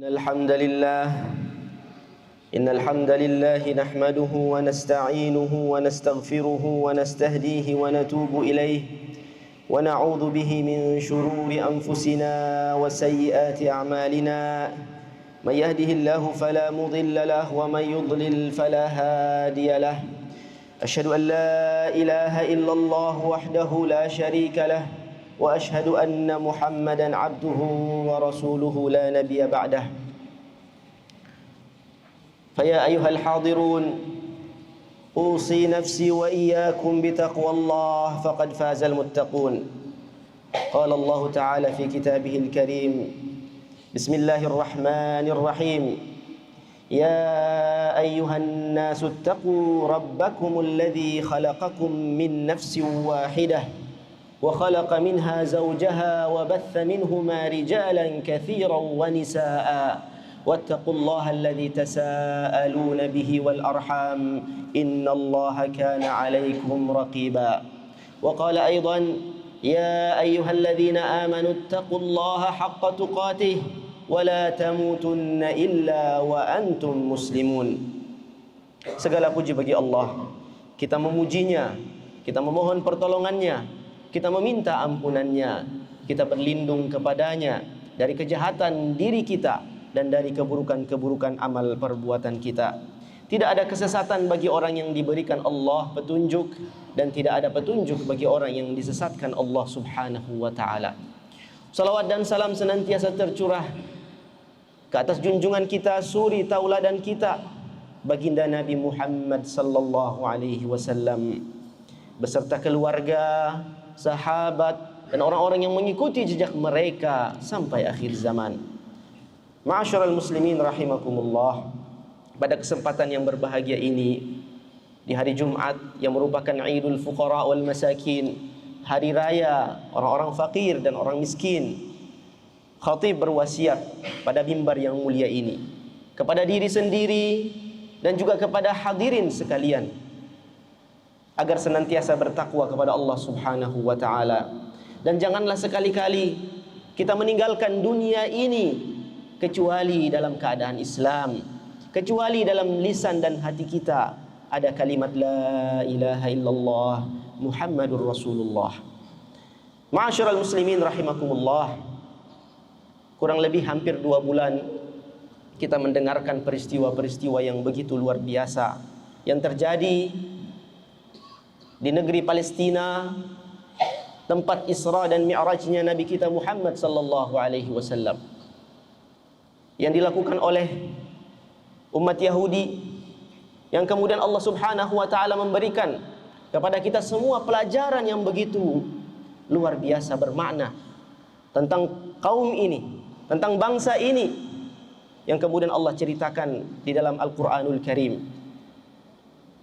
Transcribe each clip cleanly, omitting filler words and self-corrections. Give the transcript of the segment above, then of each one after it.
إن الحمد لله نحمده ونستعينه ونستغفره ونستهديه ونتوب إليه ونعوذ به من شرور أنفسنا وسيئات أعمالنا من يهده الله فلا مضل له ومن يضلل فلا هادي له أشهد أن لا إله إلا الله وحده لا شريك له وأشهد أن محمدا عبده ورسوله لا نبي بعده فيا أيها الحاضرون أوصي نفسي وإياكم بتقوى الله فقد فاز المتقون قال الله تعالى في كتابه الكريم بسم الله الرحمن الرحيم يا أيها الناس اتقوا ربكم الذي خلقكم من نفس واحدة وخلق منها زوجها وبث منهما رجالا كثيرا ونساء واتقوا الله الذي تساءلون به والأرحام إن الله كان عليكم رقيبا وقال أيضا يا أيها الذين آمنوا اتقوا الله حق تقاته ولا تموتن إلا وأنتم مسلمون. Segala puji bagi Allah. Kita memujinya, kita memohon pertolongannya, kita meminta ampunannya, kita berlindung kepadanya dari kejahatan diri kita dan dari keburukan-keburukan amal perbuatan kita. Tidak ada kesesatan bagi orang yang diberikan Allah petunjuk, dan tidak ada petunjuk bagi orang yang disesatkan Allah Subhanahu wa taala. Salawat dan salam senantiasa tercurah ke atas junjungan kita, suri tauladan kita, baginda Nabi Muhammad sallallahu alaihi wasallam beserta keluarga, sahabat dan orang-orang yang mengikuti jejak mereka sampai akhir zaman. Ma'asyiral muslimin rahimakumullah. Pada kesempatan yang berbahagia ini, di hari Jumat yang merupakan Idul Fuqara wal Masakin, hari raya orang-orang fakir dan orang miskin, khatib berwasiat pada mimbar yang mulia ini kepada diri sendiri dan juga kepada hadirin sekalian agar senantiasa bertakwa kepada Allah Subhanahu wa taala, dan janganlah sekali-kali kita meninggalkan dunia ini kecuali dalam keadaan Islam, kecuali dalam lisan dan hati kita ada kalimat la ilaha illallah Muhammadur Rasulullah. Ma'asyiral muslimin rahimakumullah. Kurang lebih hampir 2 bulan kita mendengarkan peristiwa-peristiwa yang begitu luar biasa yang terjadi di negeri Palestina, tempat Isra dan Mi'rajnya Nabi kita Muhammad sallallahu alaihi wasallam, yang dilakukan oleh umat Yahudi, yang kemudian Allah Subhanahu wa taala memberikan kepada kita semua pelajaran yang begitu luar biasa bermakna tentang kaum ini, tentang bangsa ini, yang kemudian Allah ceritakan di dalam Al-Qur'anul Karim.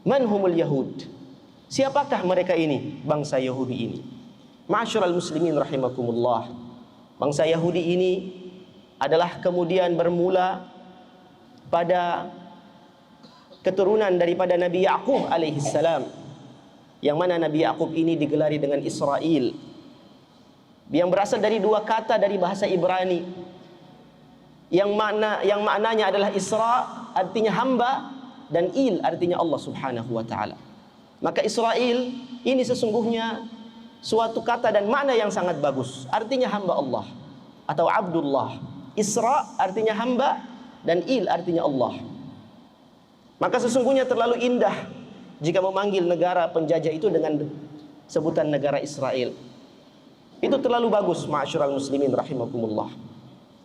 Man humul Yahud? Siapakah mereka ini, bangsa Yahudi ini? Ma'asyiral muslimin rahimakumullah. Bangsa Yahudi ini adalah kemudian bermula pada keturunan daripada Nabi Ya'qub alaihissalam, yang mana Nabi Ya'qub ini digelari dengan Israel, yang berasal dari 2 kata dari bahasa Ibrani, yang maknanya adalah Isra artinya hamba dan Il artinya Allah Subhanahu wa taala. Maka Israel ini sesungguhnya suatu kata dan makna yang sangat bagus, artinya hamba Allah atau Abdullah. Isra artinya hamba dan Il artinya Allah. Maka sesungguhnya terlalu indah jika memanggil negara penjajah itu dengan sebutan negara Israel. Itu terlalu bagus, ma'asyiral muslimin rahimakumullah.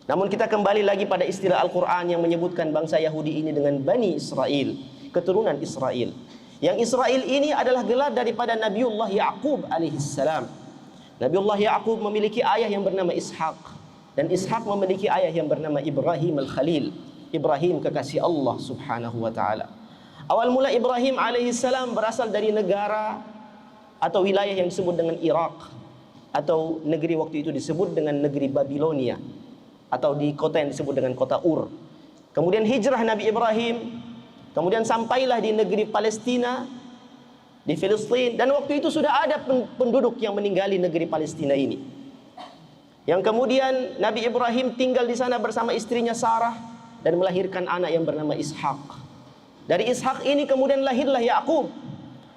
Namun kita kembali lagi pada istilah Al-Quran yang menyebutkan bangsa Yahudi ini dengan Bani Israel, keturunan Israel. Yang Israel ini adalah gelar daripada Nabiullah Ya'qub alaihissalam. Nabiullah Ya'qub memiliki ayah yang bernama Ishaq, dan Ishaq memiliki ayah yang bernama Ibrahim al-Khalil. Ibrahim kekasih Allah Subhanahu wa taala. Awal mula Ibrahim alaihissalam berasal dari negara atau wilayah yang disebut dengan Irak, atau negeri waktu itu disebut dengan negeri Babilonia, atau di kota yang disebut dengan kota Ur. Kemudian hijrah Nabi Ibrahim, kemudian sampailah di negeri Palestina, di Filistin, dan waktu itu sudah ada penduduk yang meninggali negeri Palestina ini. Yang kemudian Nabi Ibrahim tinggal di sana bersama istrinya Sarah dan melahirkan anak yang bernama Ishak. Dari Ishak ini kemudian lahirlah Yakub.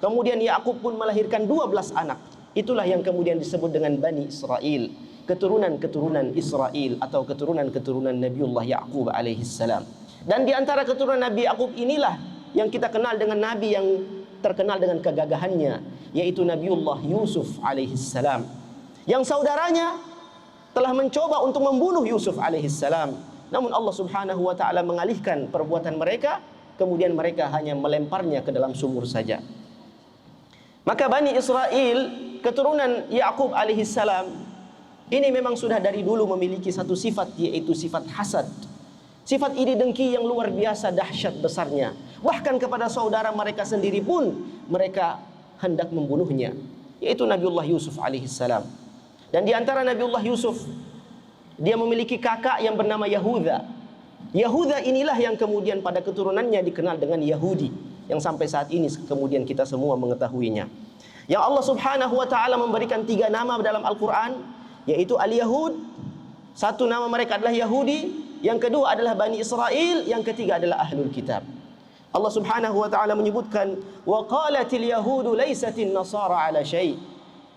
Kemudian Yakub pun melahirkan 12 anak. Itulah yang kemudian disebut dengan Bani Israel, keturunan-keturunan Israel atau keturunan-keturunan Nabiullah Yakub alaihissalam. Dan di antara keturunan Nabi Yakub inilah yang kita kenal dengan nabi yang terkenal dengan kegagahannya, yaitu Nabiullah Yusuf alaihissalam. Yang saudaranya telah mencoba untuk membunuh Yusuf alaihissalam. Namun Allah subhanahu wa ta'ala mengalihkan perbuatan mereka. Kemudian mereka hanya melemparnya ke dalam sumur saja. Maka Bani Israel, keturunan Yakub alaihissalam, ini memang sudah dari dulu memiliki satu sifat, yaitu sifat hasad. Sifat iri dengki yang luar biasa dahsyat besarnya. Bahkan kepada saudara mereka sendiri pun mereka hendak membunuhnya, yaitu Nabiullah Yusuf alaihissalam. Dan di antara Nabiullah Yusuf, dia memiliki kakak yang bernama Yahuda. Yahuda inilah yang kemudian pada keturunannya dikenal dengan Yahudi, yang sampai saat ini kemudian kita semua mengetahuinya. Yang Allah subhanahu wa ta'ala memberikan 3 nama dalam Al-Quran, yaitu Al-Yahud. Satu nama mereka adalah Yahudi, yang kedua adalah Bani Israel, yang ketiga adalah Ahlul Kitab. Allah subhanahu wa ta'ala menyebutkan, wa qalatil yahudu laysatin nasara ala syai'.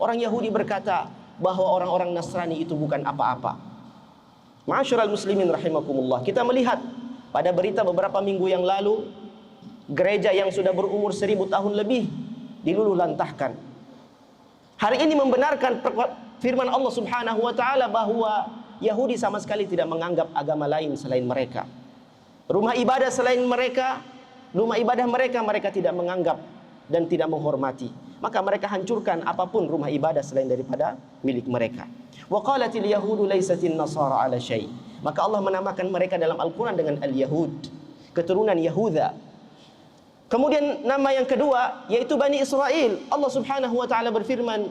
Orang Yahudi berkata bahwa orang-orang Nasrani itu bukan apa-apa. Ma'asyiral muslimin rahimakumullah, kita melihat pada berita beberapa minggu yang lalu, gereja yang sudah berumur 1000 tahun lebih diluluhlantahkan. Hari ini membenarkan firman Allah subhanahu wa ta'ala bahwa Yahudi sama sekali tidak menganggap agama lain selain mereka. Rumah ibadah selain mereka, rumah ibadah mereka, mereka tidak menganggap dan tidak menghormati. Maka mereka hancurkan apapun rumah ibadah selain daripada milik mereka. Wa qalatil yahudu laysatin nasara ala syai'. Maka Allah menamakan mereka dalam Al-Quran dengan Al-Yahud, keturunan Yahuda. Kemudian nama yang kedua yaitu Bani Israel. Allah subhanahu wa ta'ala berfirman,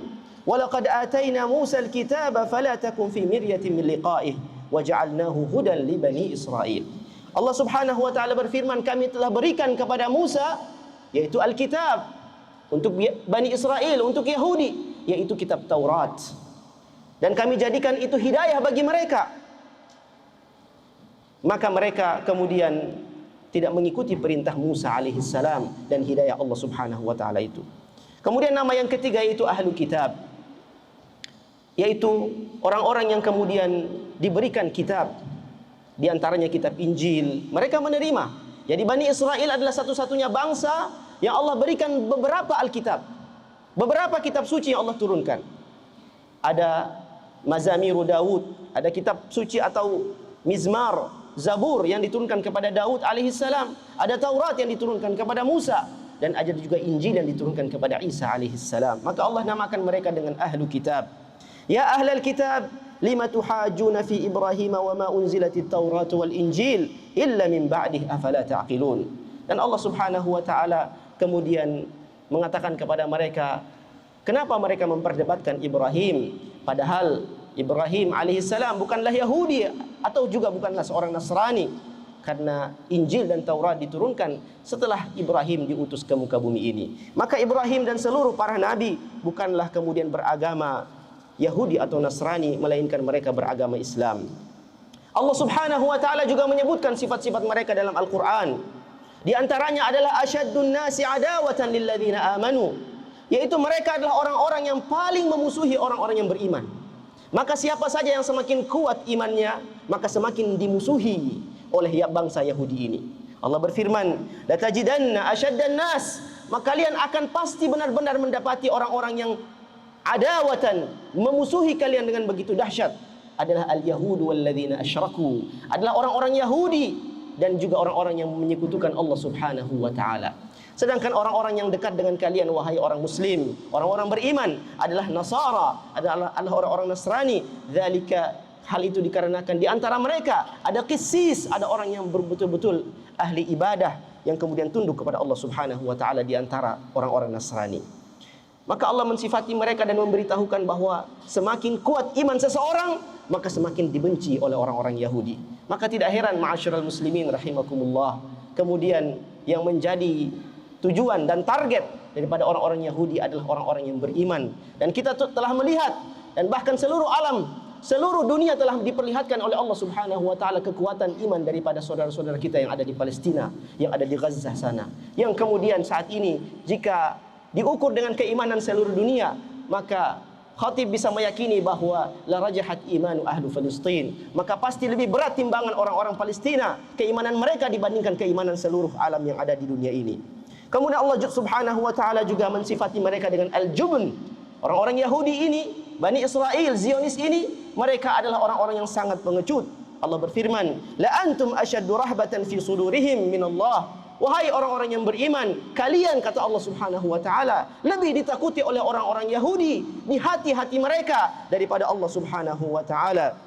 وَلَقَدْ آتَيْنَا مُوسَى الْكِتَابَ فَلَا تَكُنْ فِي مِرْيَةٍ مِنْ لِقَائِهِ وَجَعَلْنَاهُ هُدًى لِبَنِي إِسْرَائِيلِ. Allah subhanahu wa ta'ala berfirman, kami telah berikan kepada Musa, yaitu Alkitab, untuk Bani Israel, untuk Yahudi, yaitu kitab Taurat. Dan kami jadikan itu hidayah bagi mereka. Maka mereka kemudian tidak mengikuti perintah Musa alaihissalam dan hidayah Allah subhanahu wa ta'ala itu. Kemudian nama yang ketiga yaitu Ahlul Kitab, yaitu orang-orang yang kemudian diberikan kitab. Di antaranya kitab Injil, mereka menerima. Jadi Bani Israel adalah satu-satunya bangsa yang Allah berikan beberapa Alkitab, beberapa kitab suci yang Allah turunkan. Ada Mazamiru Daud, ada kitab suci atau Mizmar, Zabur yang diturunkan kepada Daud alaihissalam. Ada Taurat yang diturunkan kepada Musa. Dan ada juga Injil yang diturunkan kepada Isa alaihissalam. Maka Allah namakan mereka dengan Ahlu Kitab. Ya Ahlal Kitab, lima tuhajuna fi Ibrahim wa ma unzilatit Taurat wal Injil illa min ba'dih afala ta'qilun. Dan Allah subhanahu wa ta'ala kemudian mengatakan kepada mereka, kenapa mereka memperdebatkan Ibrahim, padahal Ibrahim alaihissalam bukanlah Yahudi atau juga bukanlah seorang Nasrani, karena Injil dan Taurat diturunkan setelah Ibrahim diutus ke muka bumi ini. Maka Ibrahim dan seluruh para nabi bukanlah kemudian beragama Yahudi atau Nasrani, melainkan mereka beragama Islam. Allah subhanahu wa ta'ala juga menyebutkan sifat-sifat mereka dalam Al-Quran. Di antaranya adalah asyaddun nasi adawatan lilladzina amanu, yaitu mereka adalah orang-orang yang paling memusuhi orang-orang yang beriman. Maka siapa saja yang semakin kuat imannya, maka semakin dimusuhi oleh bangsa Yahudi ini. Allah berfirman, la tajidanna asyaddan nas, maka kalian akan pasti benar-benar mendapati orang-orang yang adawatan, memusuhi kalian dengan begitu dahsyat, adalah al-yahudu walladzina asyraku, adalah orang-orang Yahudi dan juga orang-orang yang menyekutukan Allah subhanahu wa ta'ala. Sedangkan orang-orang yang dekat dengan kalian, wahai orang muslim, orang-orang beriman, adalah Nasara, adalah orang-orang Nasrani. Dzalika, hal itu dikarenakan di antara mereka ada qisis, ada orang yang betul-betul ahli ibadah yang kemudian tunduk kepada Allah subhanahu wa ta'ala di antara orang-orang Nasrani. Maka Allah mensifati mereka dan memberitahukan bahwa semakin kuat iman seseorang, maka semakin dibenci oleh orang-orang Yahudi. Maka tidak heran ma'asyiral muslimin rahimakumullah, kemudian yang menjadi tujuan dan target daripada orang-orang Yahudi adalah orang-orang yang beriman. Dan kita telah melihat, dan bahkan seluruh alam seluruh dunia telah diperlihatkan oleh Allah Subhanahu wa taala kekuatan iman daripada saudara-saudara kita yang ada di Palestina, yang ada di Gaza sana. Yang kemudian saat ini jika diukur dengan keimanan seluruh dunia, maka khatib bisa meyakini bahwa la rajahat imanu ahlu Palestin, maka pasti lebih berat timbangan orang-orang Palestina, keimanan mereka dibandingkan keimanan seluruh alam yang ada di dunia ini. Kemudian Allah Subhanahu wa taala juga mensifati mereka dengan al-jubn. Orang-orang Yahudi ini, Bani Israel, Zionis ini, mereka adalah orang-orang yang sangat pengecut. Allah berfirman, la antum asyaddu rahbatan fi sudurihim minallah. Wahai orang-orang yang beriman, kalian, kata Allah Subhanahu wa taala, lebih ditakuti oleh orang-orang Yahudi di hati-hati mereka daripada Allah Subhanahu wa taala.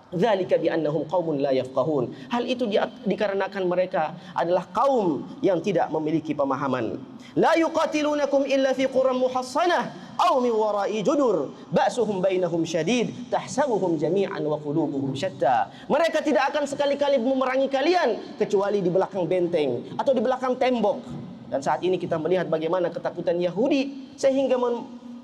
Dzalika bi annahum qaumun la yafqahun. Hal itu dikarenakan mereka adalah kaum yang tidak memiliki pemahaman. La yuqatilunakum illa fi quram muhassanah aw min wara'i judur ba'suhum bainahum syadid tahsabuhum jami'an wa qulubuhum syatta. Mereka tidak akan sekali-kali memerangi kalian kecuali di belakang benteng atau di belakang tembok. Dan saat ini kita melihat bagaimana ketakutan Yahudi sehingga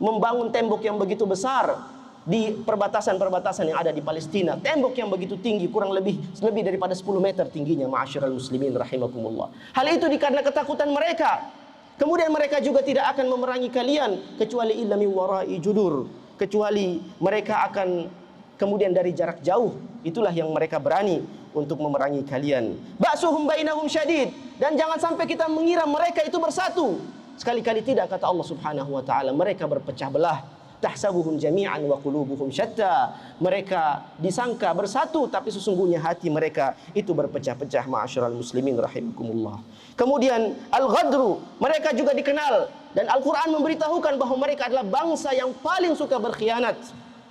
membangun tembok yang begitu besar di perbatasan-perbatasan yang ada di Palestina. Tembok yang begitu tinggi, kurang lebih daripada 10 meter tingginya, ma'asyiral muslimin rahimakumullah. Hal itu dikarenakan ketakutan mereka. Kemudian mereka juga tidak akan memerangi kalian kecuali illa min wara'i judur, kecuali mereka akan kemudian dari jarak jauh. Itulah yang mereka berani untuk memerangi kalian. Ba'suhum bainahum syadid, dan jangan sampai kita mengira mereka itu bersatu. Sekali-kali tidak, kata Allah Subhanahu wa taala, mereka berpecah belah. Tahsabuhum jami'an wa qulubuhum syatta. Mereka disangka bersatu tapi sesungguhnya hati mereka itu berpecah-pecah, ma'asyiral muslimin rahimakumullah. Kemudian al-ghadru, mereka juga dikenal dan Al-Qur'an memberitahukan bahwa mereka adalah bangsa yang paling suka berkhianat.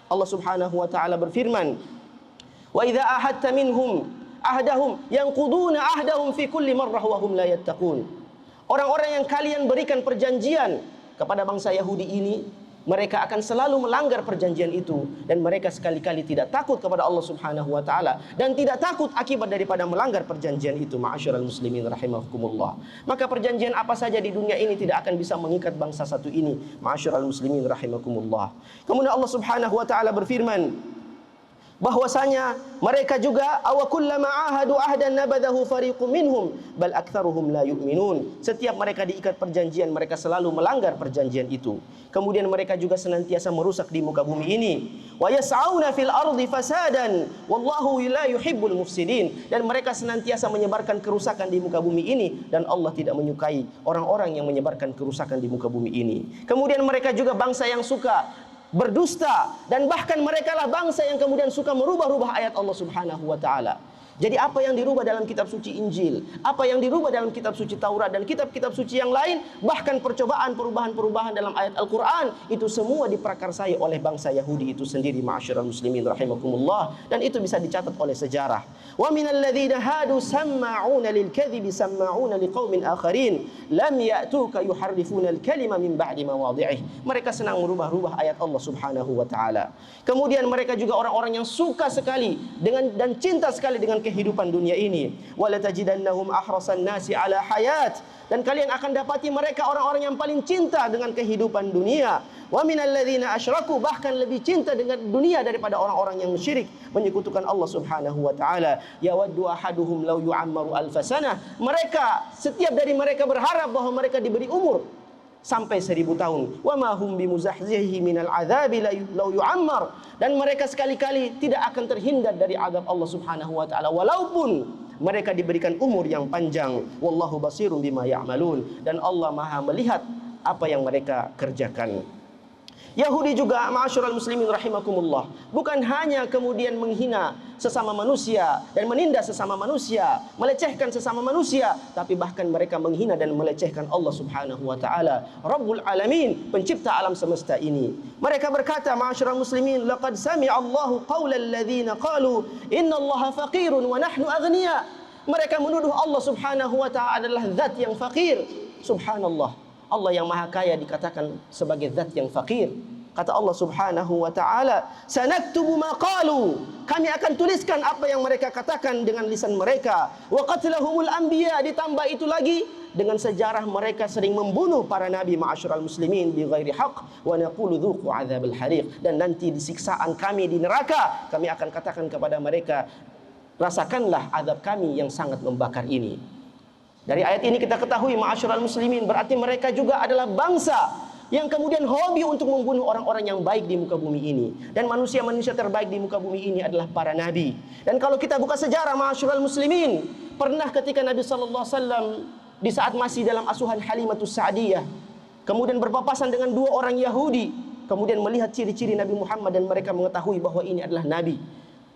Allah Subhanahu wa taala berfirman, "Wa idza ahadta minhum ahdahum yanquduna ahdahum fi kulli marrah wa hum la yattaqun." Orang-orang yang kalian berikan perjanjian kepada bangsa Yahudi ini, mereka akan selalu melanggar perjanjian itu dan mereka sekali-kali tidak takut kepada Allah Subhanahu wa taala dan tidak takut akibat daripada melanggar perjanjian itu, ma'asyiral muslimin rahimakumullah. Maka perjanjian apa saja di dunia ini tidak akan bisa mengikat bangsa satu ini, ma'asyiral muslimin rahimakumullah. Kemudian Allah Subhanahu wa taala berfirman bahwasanya mereka juga aw kullama ahadu ahdan nabadahu fariqum minhum bal aktsaruhum la yu'minun. Setiap mereka diikat perjanjian, mereka selalu melanggar perjanjian itu. Kemudian mereka juga senantiasa merusak di muka bumi ini. Wa yas'auna fil ardi fasadan wallahu la yuhibbul mufsidin. Dan mereka senantiasa menyebarkan kerusakan di muka bumi ini dan Allah tidak menyukai orang-orang yang menyebarkan kerusakan di muka bumi ini. Kemudian mereka juga bangsa yang suka berdusta dan bahkan mereka lah bangsa yang kemudian suka merubah-rubah ayat Allah Subhanahu wa taala. Jadi apa yang dirubah dalam kitab suci Injil, apa yang dirubah dalam kitab suci Taurat dan kitab-kitab suci yang lain, bahkan percobaan perubahan-perubahan dalam ayat Al-Qur'an, itu semua diprakarsai oleh bangsa Yahudi itu sendiri, ma'asyiral muslimin rahimakumullah, dan itu bisa dicatat oleh sejarah. Wa minal ladzina hadu samma'una lil kadhibi samma'una liqaumin akharin lam ya'tuka yuharrifuna al-kalima min ba'di mawadhi'ih. Mereka senang merubah-rubah ayat Allah Subhanahu wa taala. Kemudian mereka juga orang-orang yang suka sekali dengan dan cinta sekali dengan kehidupan dunia ini. Wala tajidannahum ahrasan nasi ala hayat, dan kalian akan dapati mereka orang-orang yang paling cinta dengan kehidupan dunia. Wa minal ladzina asyraku, bahkan lebih cinta dengan dunia daripada orang-orang yang syirik, menyekutukan Allah Subhanahu wa taala. Yawaddu ahaduhum law yu'ammaru alfasanah. Mereka, setiap dari mereka berharap bahwa mereka diberi umur sampai 1000 tahun. Wa ma hum bimuzahzihi minal adzabi law yu'ammar, dan mereka sekali-kali tidak akan terhindar dari azab Allah Subhanahu wa taala walaupun mereka diberikan umur yang panjang. Wallahu basirun bima ya'malun, dan Allah Maha melihat apa yang mereka kerjakan. Yahudi juga, ma'asyiral muslimin rahimakumullah, bukan hanya kemudian menghina sesama manusia dan menindas sesama manusia, melecehkan sesama manusia, tapi bahkan mereka menghina dan melecehkan Allah Subhanahu wa taala, Rabbul Alamin, pencipta alam semesta ini. Mereka berkata, ma'asyiral muslimin, laqad sami'a Allahu qaulal ladzina qalu innallaha faqirun wa nahnu aghnia. Mereka menuduh Allah Subhanahu wa taala adalah zat yang fakir. Subhanallah, Allah yang maha kaya dikatakan sebagai zat yang fakir. Kata Allah Subhanahu wa taala, sanaktubu ma qalu, kami akan tuliskan apa yang mereka katakan dengan lisan mereka. Wa qatlahumul anbiya, ditambah itu lagi dengan sejarah mereka sering membunuh para nabi ma'asyiral muslimin bi ghairi haqq wa naqulu dzuqu adzabal hariq. Dan nanti di siksaan kami di neraka, kami akan katakan kepada mereka, rasakanlah azab kami yang sangat membakar ini. Dari ayat ini kita ketahui ma'asyiral muslimin, berarti mereka juga adalah bangsa yang kemudian hobi untuk membunuh orang-orang yang baik di muka bumi ini. Dan manusia-manusia terbaik di muka bumi ini adalah para nabi. Dan kalau kita buka sejarah ma'asyiral muslimin, pernah ketika Nabi SAW di saat masih dalam asuhan Halimatus Sa'diyah, kemudian berpapasan dengan dua orang Yahudi, kemudian melihat ciri-ciri Nabi Muhammad dan mereka mengetahui bahwa ini adalah nabi.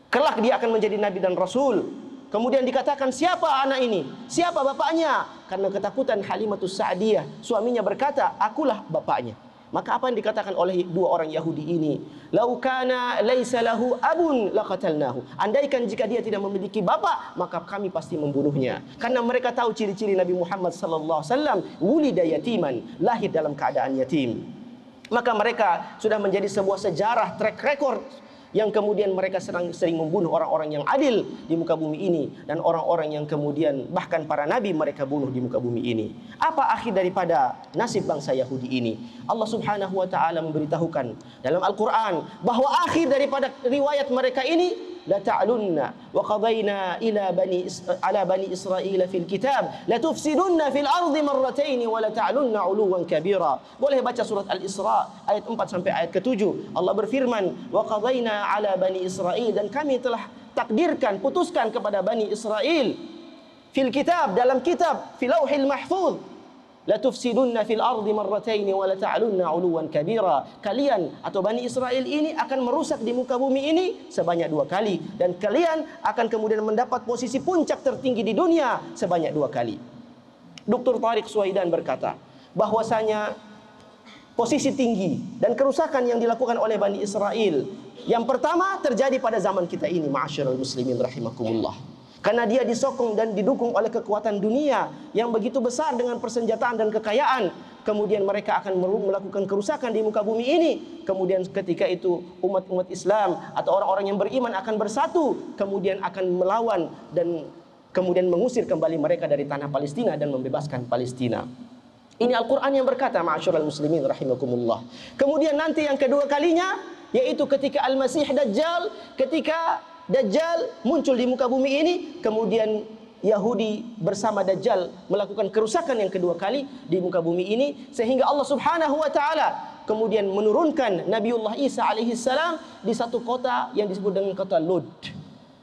Kelak dia akan menjadi nabi dan rasul. Kemudian dikatakan, siapa anak ini? Siapa bapaknya? Karena ketakutan Halimatus Sa'diyah, suaminya berkata, akulah bapaknya. Maka apa yang dikatakan oleh dua orang Yahudi ini? Lau kana laisa lahu abun laqatalnahu. Andaikan jika dia tidak memiliki bapak, maka kami pasti membunuhnya. Karena mereka tahu ciri-ciri Nabi Muhammad sallallahu alaihi wasallam, wulida yatiman, lahir dalam keadaan yatim. Maka mereka sudah menjadi sebuah sejarah, track record, yang kemudian mereka sering membunuh orang-orang yang adil di muka bumi ini, dan orang-orang yang kemudian bahkan para nabi mereka bunuh di muka bumi ini. Apa akhir daripada nasib bangsa Yahudi ini? Allah Subhanahu wa taala memberitahukan dalam Al-Qur'an bahwa akhir daripada riwayat mereka ini, la ta'lunna wa qadayna ala bani Israil fil kitab la tufsidunna fil ardi marratayn wa la ta'lunna 'uluwan kabira. Boleh baca surat Al-Isra ayat 4 sampai ayat ke-7. Allah berfirman, wa qadayna ala bani Israil, dan kami telah takdirkan, putuskan kepada Bani Israel fil kitab, dalam kitab, fil lauhil mahfuz, la tufsidunna fil ardi marratayn wa la ta'lunna 'uluwan kabira. Kalian atau Bani Israel ini akan merusak di muka bumi ini sebanyak 2 kali, dan kalian akan kemudian mendapat posisi puncak tertinggi di dunia sebanyak 2 kali. Dr. Tariq Suwaidan berkata bahwasanya posisi tinggi dan kerusakan yang dilakukan oleh Bani Israel yang pertama terjadi pada zaman kita ini, ma'asyiral muslimin rahimakumullah. Karena dia disokong dan didukung oleh kekuatan dunia yang begitu besar dengan persenjataan dan kekayaan. Kemudian mereka akan melakukan kerusakan di muka bumi ini. Kemudian ketika itu umat-umat Islam atau orang-orang yang beriman akan bersatu, kemudian akan melawan dan kemudian mengusir kembali mereka dari tanah Palestina dan membebaskan Palestina. Ini Al-Quran yang berkata, ma'asyiral muslimin rahimakumullah. Kemudian nanti yang kedua kalinya, yaitu ketika Al-Masih Dajjal, ketika Dajjal muncul di muka bumi ini, kemudian Yahudi bersama Dajjal melakukan kerusakan yang kedua kali di muka bumi ini, sehingga Allah Subhanahu wa taala kemudian menurunkan Nabiullah Isa alaihi salam di satu kota yang disebut dengan kota Lud.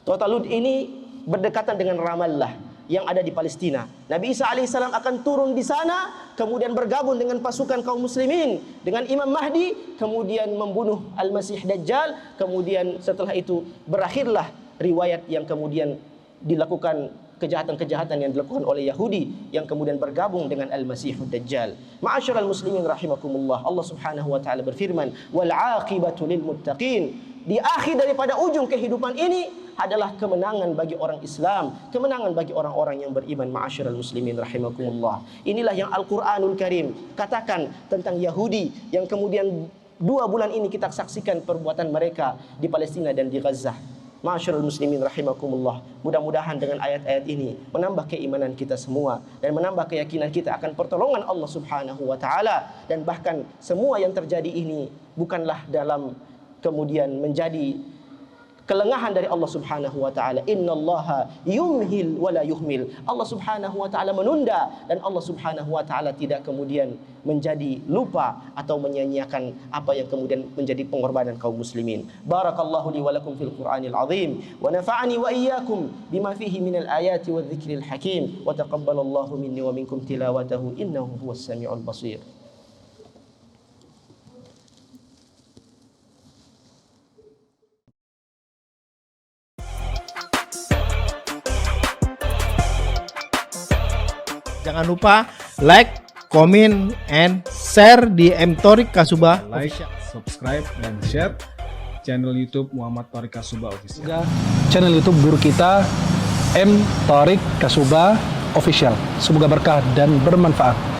Kota Lud ini berdekatan dengan Ramallah yang ada di Palestina. Nabi Isa alaihissalam akan turun di sana, kemudian bergabung dengan pasukan kaum muslimin, dengan Imam Mahdi, kemudian membunuh Al-Masih Dajjal. Kemudian setelah itu berakhirlah riwayat yang kemudian dilakukan, kejahatan-kejahatan yang dilakukan oleh Yahudi yang kemudian bergabung dengan Al-Masih Dajjal. Ma'asyiral muslimin rahimakumullah, Allah Subhanahu wa taala berfirman, wal 'aqibatu lil muttaqin. Di akhir daripada ujung kehidupan ini adalah kemenangan bagi orang Islam, kemenangan bagi orang-orang yang beriman. Ma'asyiral muslimin rahimakumullah. Inilah yang Al-Qur'anul Karim katakan tentang Yahudi yang kemudian 2 bulan ini kita saksikan perbuatan mereka di Palestina dan di Gaza. Ma'asyiral muslimin rahimakumullah. Mudah-mudahan dengan ayat-ayat ini menambah keimanan kita semua dan menambah keyakinan kita akan pertolongan Allah Subhanahu wa taala, dan bahkan semua yang terjadi ini bukanlah dalam kemudian menjadi kelengahan dari Allah Subhanahu wa taala. Innallaha yumhil wa la yuhmil. Allah Subhanahu wa taala menunda, dan Allah Subhanahu wa taala tidak kemudian menjadi lupa atau menyia-nyiakan apa yang kemudian menjadi pengorbanan kaum muslimin. Barakallahu li wa lakum fil Qur'anil azim wa nafa'ani wa iyyakum bima fihi minal ayati wadh-dhikril hakim wa taqabbalallahu minni wa minkum tilawatahu innahu huwas samiul basir. Jangan lupa like, comment, and share di M. Thoriq Kasubah. Like, subscribe, dan share channel YouTube Muhammad Thoriq Kasubah Official. Juga channel YouTube guru kita M. Thoriq Kasubah Official. Semoga berkah dan bermanfaat.